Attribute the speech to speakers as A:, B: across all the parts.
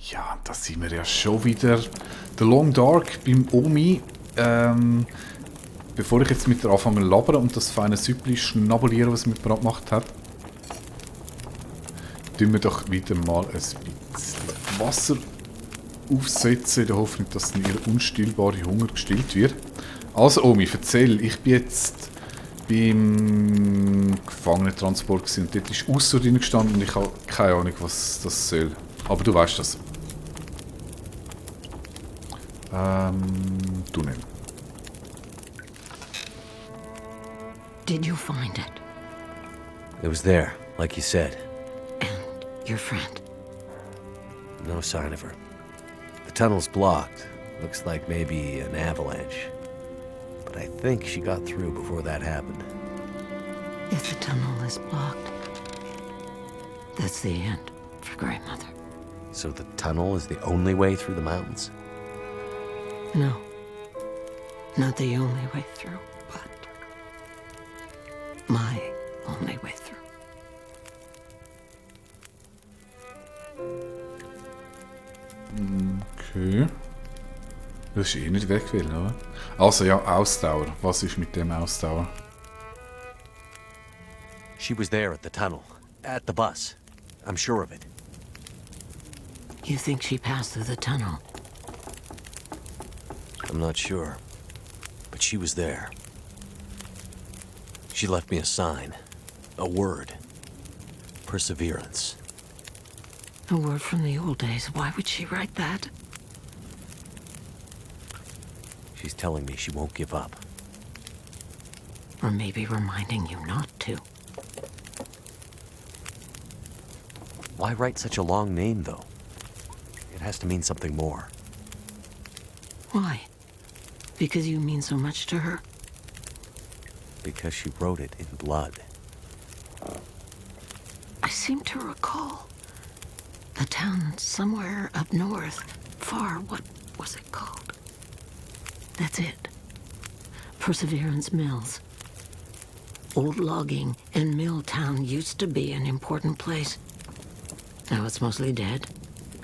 A: Ja, da sind wir ja schon wieder. Der Long Dark beim Omi. Bevor ich jetzt mit der anfange zu labern und das feine Süppli schnabulieren, was sie mit mir gemacht hat, tun wir doch wieder mal ein bisschen Wasser aufsetzen, in der Hoffnung, dass dann ihr unstillbarer Hunger gestillt wird. Also Omi, erzähl, ich bin jetzt beim Gefangenentransport gewesen und dort ist Ausser drin gestanden und ich habe keine Ahnung, was das soll. Aber du weißt das. Tunnel.
B: Did you find it?
C: It was there, like you said.
B: And your friend?
C: No sign of her. The tunnel's blocked. Looks like maybe an avalanche. But I think she got through before that happened.
B: If the tunnel is blocked, that's the end for Grey Mother.
C: So the tunnel is the only way through the mountains?
B: No. Not the only way through, but my only way through.
A: Okay. Das ist eh nicht weg will, oder? Also ja, Ausdauer. Was ist mit dem Ausdauer?
C: She was there at the tunnel. At the bus. I'm sure of it.
B: You think she passed through the tunnel?
C: I'm not sure. But she was there. She left me a sign. A word. Perseverance.
B: A word from the old days. Why would she write that?
C: She's telling me she won't give up.
B: Or maybe reminding you not to.
C: Why write such a long name, though? It has to mean something more.
B: Why? Because you mean so much to her?
C: Because she wrote it in blood.
B: I seem to recall a town somewhere up north, far. What was it called? That's it. Perseverance Mills. Old logging and mill town used to be an important place. Now it's mostly dead,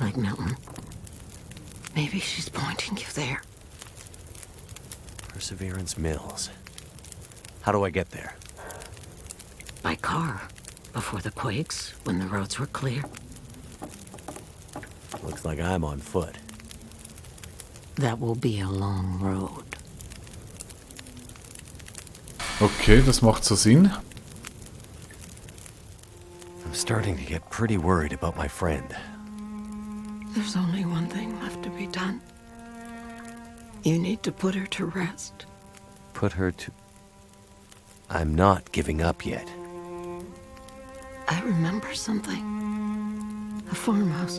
B: like Milton. Maybe she's pointing you there.
C: Perseverance Mills. How do I get there?
B: By car, before the quakes, when the roads were clear.
C: Looks like I'm on foot.
B: That will be a long road.
A: Okay, das macht so Sinn.
C: I'm starting to get pretty worried about my friend.
B: There's only one thing left to be done. You need to put her to rest.
C: Put her to... I'm not giving up yet.
B: I remember something. A farmhouse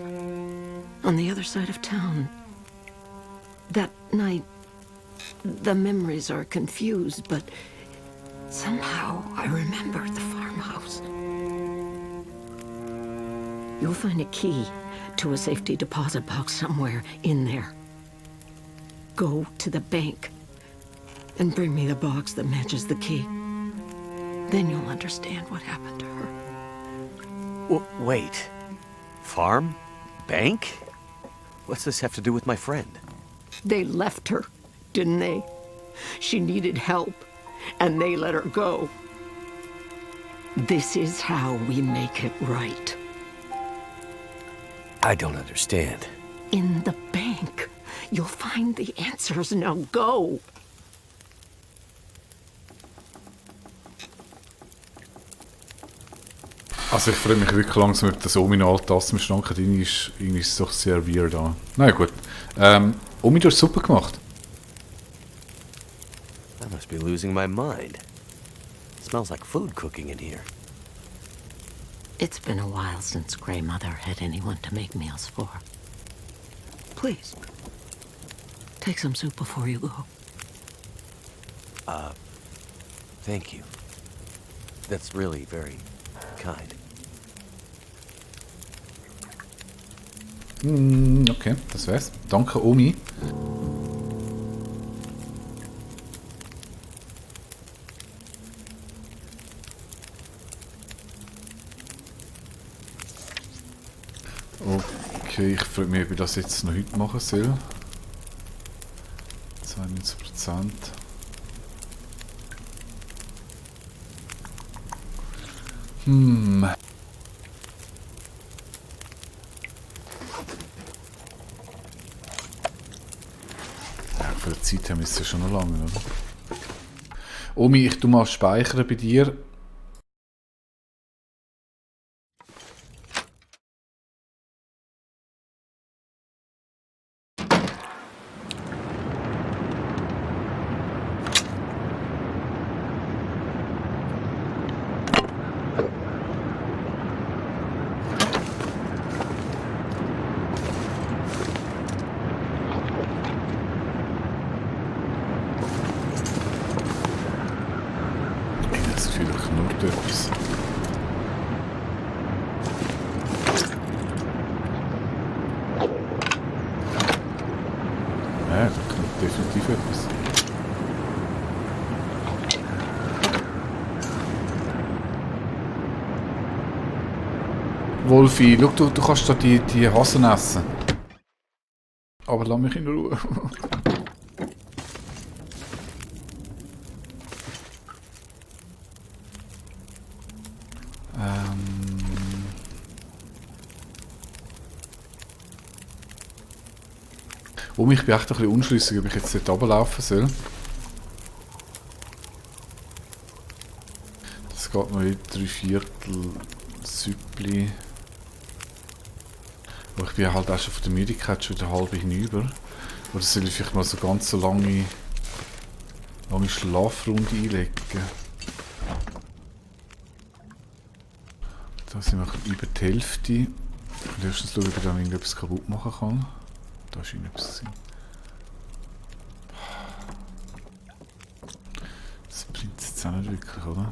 B: on the other side of town. That night, the memories are confused, but somehow I remember the farmhouse. You'll find a key to a safety deposit box somewhere in there. Go to the bank and bring me the box that matches the key. Then you'll understand what happened to her.
C: Wait. Farm? Bank? What's this have to do with my friend?
B: They left her, didn't they? She needed help, and they let her go. This is how we make it right.
C: I don't understand.
B: In the bank, you'll find the answers. Now go.
A: Also ich freue mich wirklich langsam, ob das Omi noch alt Tassen im Schrank hat. Irgendwie ist es doch sehr weird an. Na ja, gut. Omi, du hast Suppe gemacht.
C: I must be losing my mind. It smells like food cooking in here.
B: It's been a while since Grey Mother had anyone to make meals for. Please, take some soup before you go.
C: Thank you. That's really very kind.
A: Okay, das wär's. Danke, Omi. Okay, ich frage mich, ob ich das jetzt noch heute machen soll. 92%. Ja, für die Zeit haben wir es ja schon noch lange, oder? Omi, ich tu mal speichern bei dir. Ich habe das Gefühl, ich knurrt etwas. Ja, da knurrt definitiv etwas. Wolfi, schau, du kannst da die Hasen essen. Aber lass mich in Ruhe. Ich bin echt ein bisschen unschlüssig, ob ich jetzt dort runterlaufen soll. Das geht noch in 3/4 Süppli. Aber ich bin halt auch schon von der Müdigkeit schon wieder halb hinüber. Oder soll ich vielleicht mal so ganz so lange Schlafrunde einlegen? Da sind wir über die Hälfte. Erstens schauen, ob ich dann irgendetwas kaputt machen kann. Da ist irgendetwas. Das bringt es jetzt auch nicht wirklich, oder?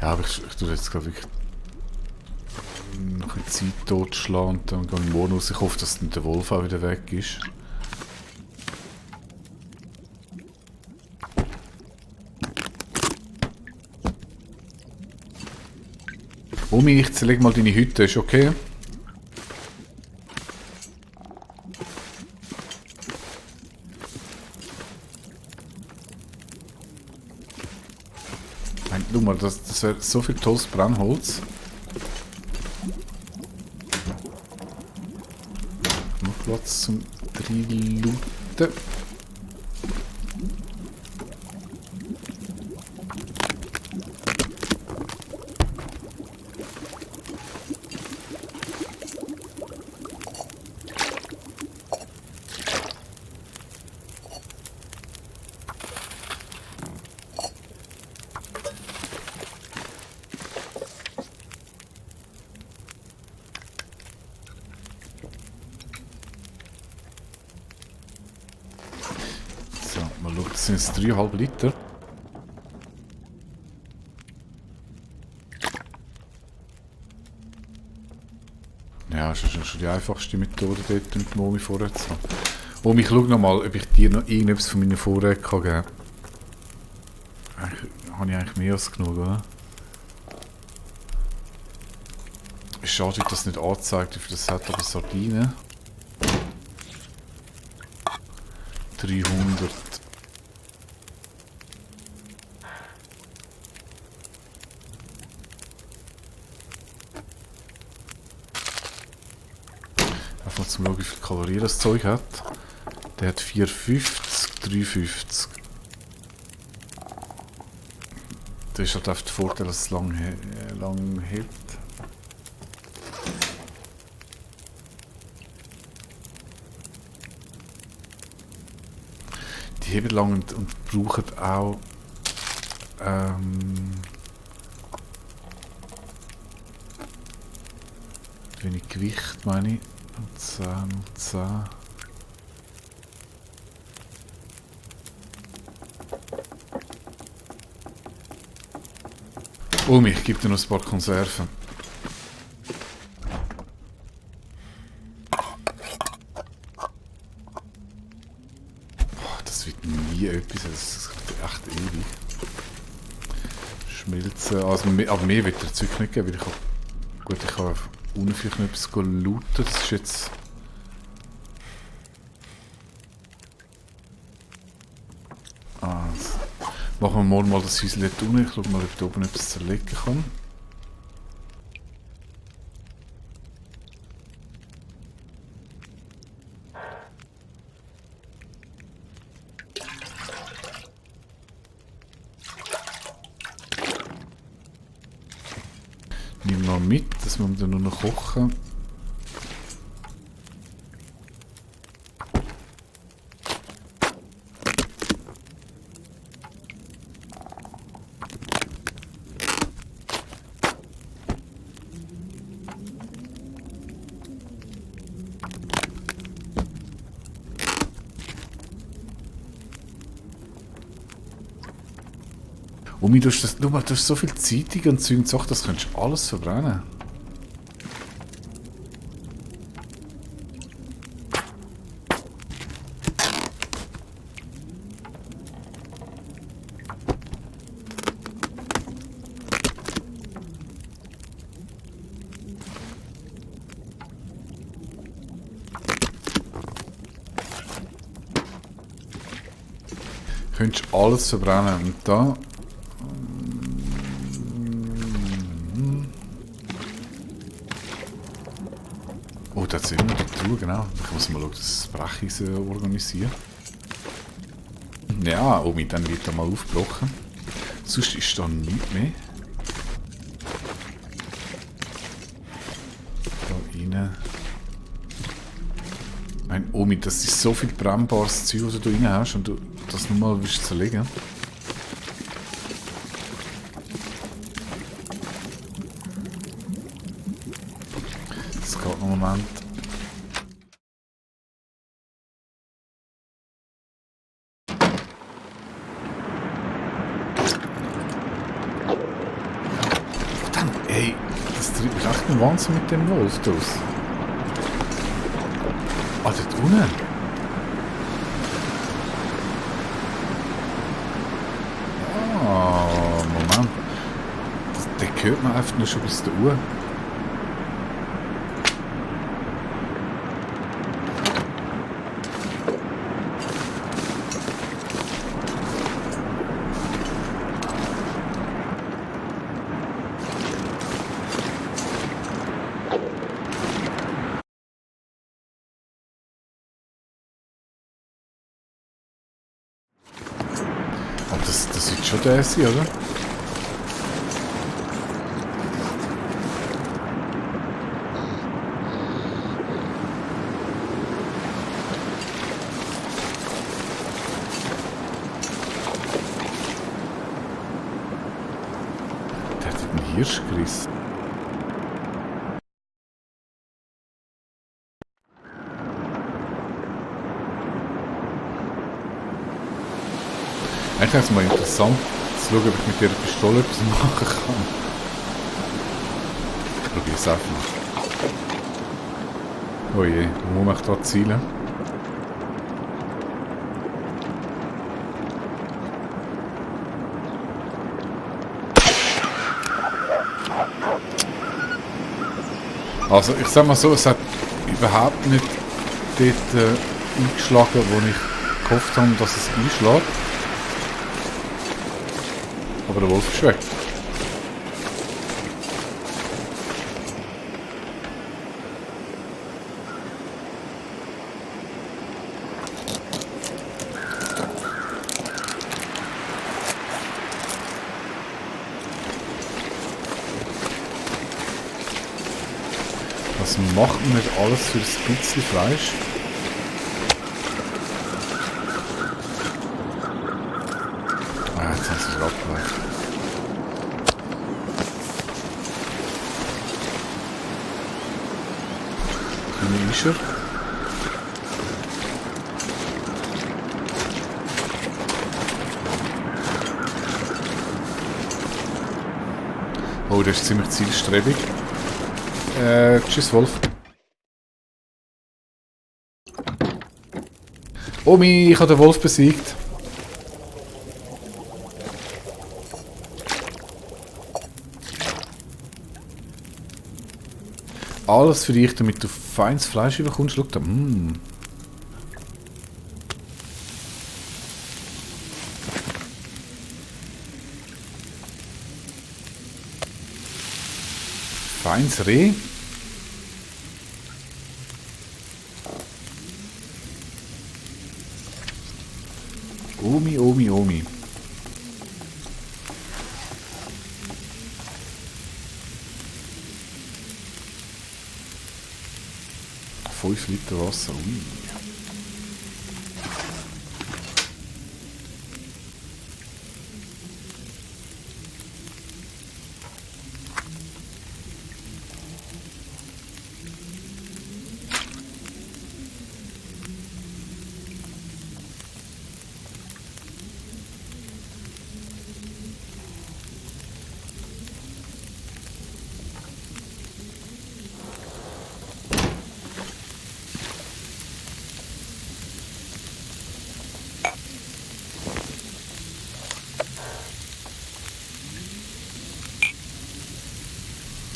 A: Ja, aber ich tue jetzt gerade wirklich noch ein bisschen Zeit totschlagen und dann gehe ich morgen raus. Ich hoffe, dass dann der Wolf auch wieder weg ist. Omi, ich zerlege mal deine Hütte, ist okay? Nein, schau mal, das wäre so viel tolles Brennholz. Noch Platz zum Looten. Mal schauen, das sind jetzt 3,5 Liter. Ja, das ist schon die einfachste Methode, dort mit Momi vorher zu haben. Momi, ich schaue noch mal, ob ich dir noch irgendetwas von meinen Vorräten geben kann. Habe ich eigentlich mehr als genug, oder? Ist schade, dass das nicht angezeigt wird für das Set, aber Sardinen. 300. Einfach zum schauen, wie viel Kalorien das Zeug hat. Der hat 450, 350. Das ist halt einfach der Vorteil, dass es lang hält. Die heben lang und brauchen auch wenig Gewicht, meine ich. Und 10 und 10. Ich gebe dir noch ein paar Konserven. wird nie etwas, das wird echt ewig. Schmelzen, also aber mehr wird der Zeug nicht geben, weil ich habe... Gut, ich kann unten vielleicht noch etwas looten, das ist jetzt... Machen wir morgen mal das Häuschen dort unten. Ich schaue mal, ob da oben etwas zerlegen kann. Nimm mal mit, dass wir dann nur noch kochen. Omi, du hast so viel Zeitung und Zeug und Sachen, das könntest du alles verbrennen. Könntest du alles verbrennen. Und da... Oh, da sind wir die Truhe, genau. Ich muss mal schauen, das Brecheisen organisieren. Ja, Omi, dann wird er mal aufgebrochen. Sonst ist da nichts mehr. Da rein. Mein Omi, das ist so viel brennbares Zeug, was du da rein hast und du das nur mal willst zerlegen. Das geht noch einen Moment. Verdammt, ey, das treibt mich echt einen Wahnsinn mit dem Wolf draus. Ah, dort unten. Ah, Moment. Den hört man einfach nur schon bis zur Uhr. Aber das wird schon der sein, oder? Der hat einen Hirsch gerissen. Eigentlich ist es mal interessant zu schauen, ob ich mit dieser Pistole etwas machen kann. Ich probiere es einfach mal. Oh je, wo muss ich da zielen? Also ich sag mal so, es hat überhaupt nicht dort eingeschlagen, wo ich gehofft habe, dass es einschlägt. Aber der Wolf ist weg. Was macht man nicht alles für das bisschen Fleisch? Ah, jetzt haben sie es abgeleitet. Wie ist er? Oh, der ist ziemlich zielstrebig. Tschüss, Wolf. Omi, ich habe den Wolf besiegt. Alles für dich, damit du feines Fleisch bekommst. Schau da. Feines Reh. Omi, Omi, Omi. Fünf Liter Wasser. Ui.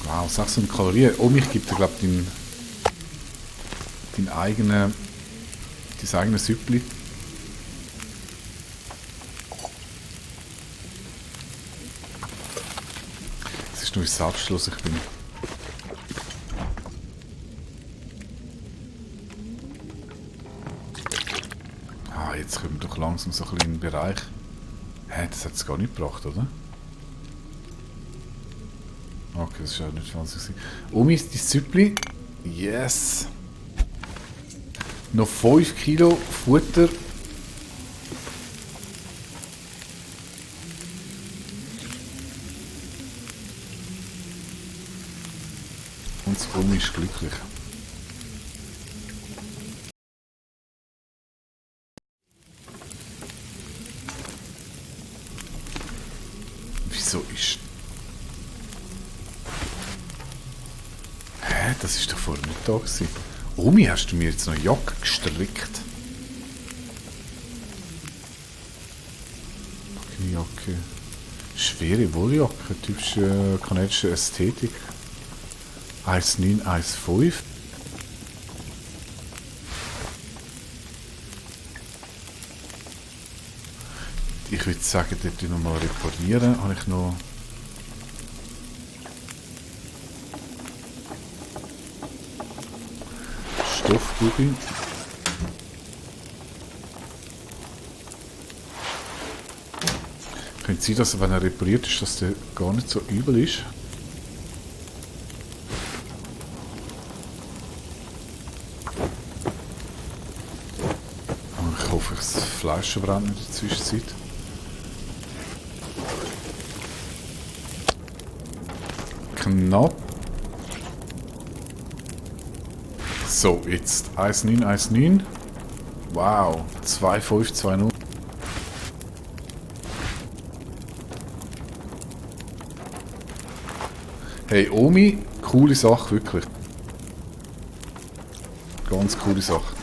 A: Wow, 600 Kalorien. Oh, mich gibt dir, glaube ich, dein eigene Süppli. Es ist nur wie selbstlos ich bin. Ah, jetzt kommen wir doch langsam so ein bisschen in den Bereich. Hä, das hat es gar nicht gebracht, oder? Okay, das ist ja nicht fancy. Omi ist die Süppli. Yes! Noch 5 Kilo Futter. Und das Omi ist glücklich. Wieso ist... Das ist doch vorher nicht da gewesen. Omi, hast du mir jetzt noch eine Jacke gestrickt? Eine Jacke. Schwere Wolljacke, typische kanadische Ästhetik. 1,9, 1,5. Ich würde sagen, dort nochmal reparieren. Habe ich noch... Stoffgubi. Könnte sein, dass wenn er repariert ist, dass der gar nicht so übel ist. Ich hoffe, das Fleisch brennt in der Zwischenzeit. Knapp. So, jetzt 1,9, 1,9. Wow, 2,5, 2,0. Hey, Omi, coole Sache, wirklich. Ganz coole Sache.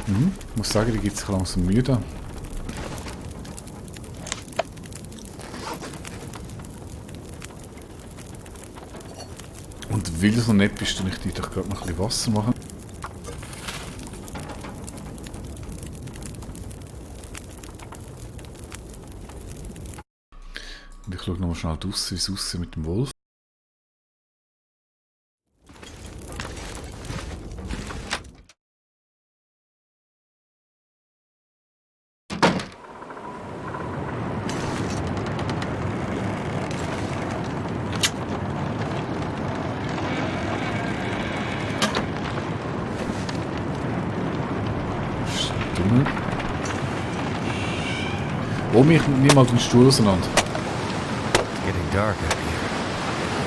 A: Ich muss sagen, die gibt sich langsam müde. Und weil du so nett bist, ich dir doch gerade noch ein bisschen Wasser machen. Und ich schaue nochmal schnell draussen, wie es aussieht mit dem Wolf. Omi, ich nehme mal den Stuhl auseinander.
C: It's getting dark up here.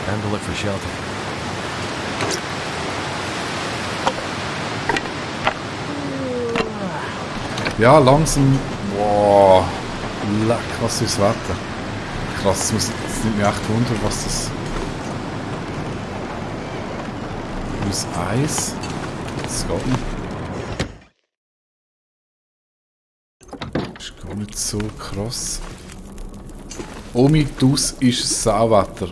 C: Time to look for shelter.
A: Ja, langsam. Wow. Leck, was ist das Wetter? krass, es nimmt mich echt wundern, was das... Plus 1. Das geht nicht. Ist gar nicht so krass. Omi, dus ist Sauwetter.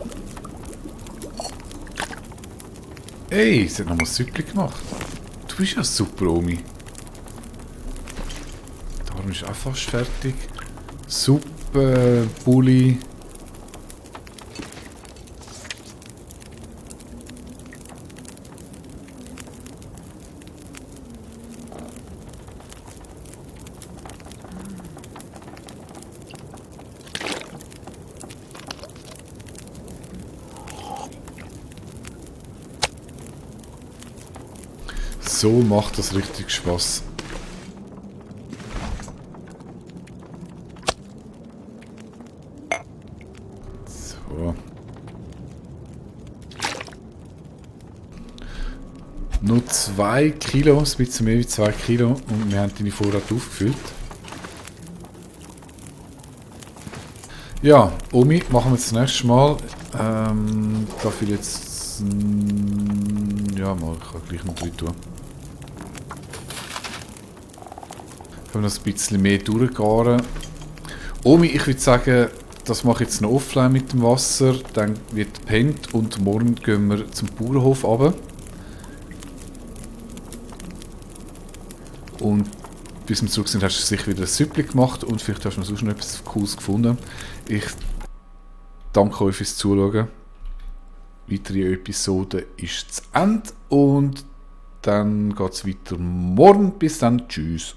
A: Ey, sie hat nochmal Süppli gemacht. Du bist ja super, Omi. Der Arm ist auch fast fertig. Suppe, Bulli. So macht das richtig Spaß. So. Nur 2 Kilo, ein bisschen mehr wie 2 Kilo und wir haben deine Vorrat aufgefüllt. Ja, Omi, machen wir das nächste Mal. Darf ich jetzt... ja, mal, ich kann gleich noch 3 tun. Können wir noch ein bisschen mehr durchgaren. Omi, ich würde sagen, das mache ich jetzt noch offline mit dem Wasser. Dann wird gepennt und morgen gehen wir zum Bauernhof runter. Und bis wir zurück sind, hast du sicher wieder ein Süppli gemacht und vielleicht hast du noch sonst noch etwas Cooles gefunden. Ich danke euch fürs Zuschauen. Weitere Episode ist zu Ende und dann geht es weiter morgen. Bis dann. Tschüss.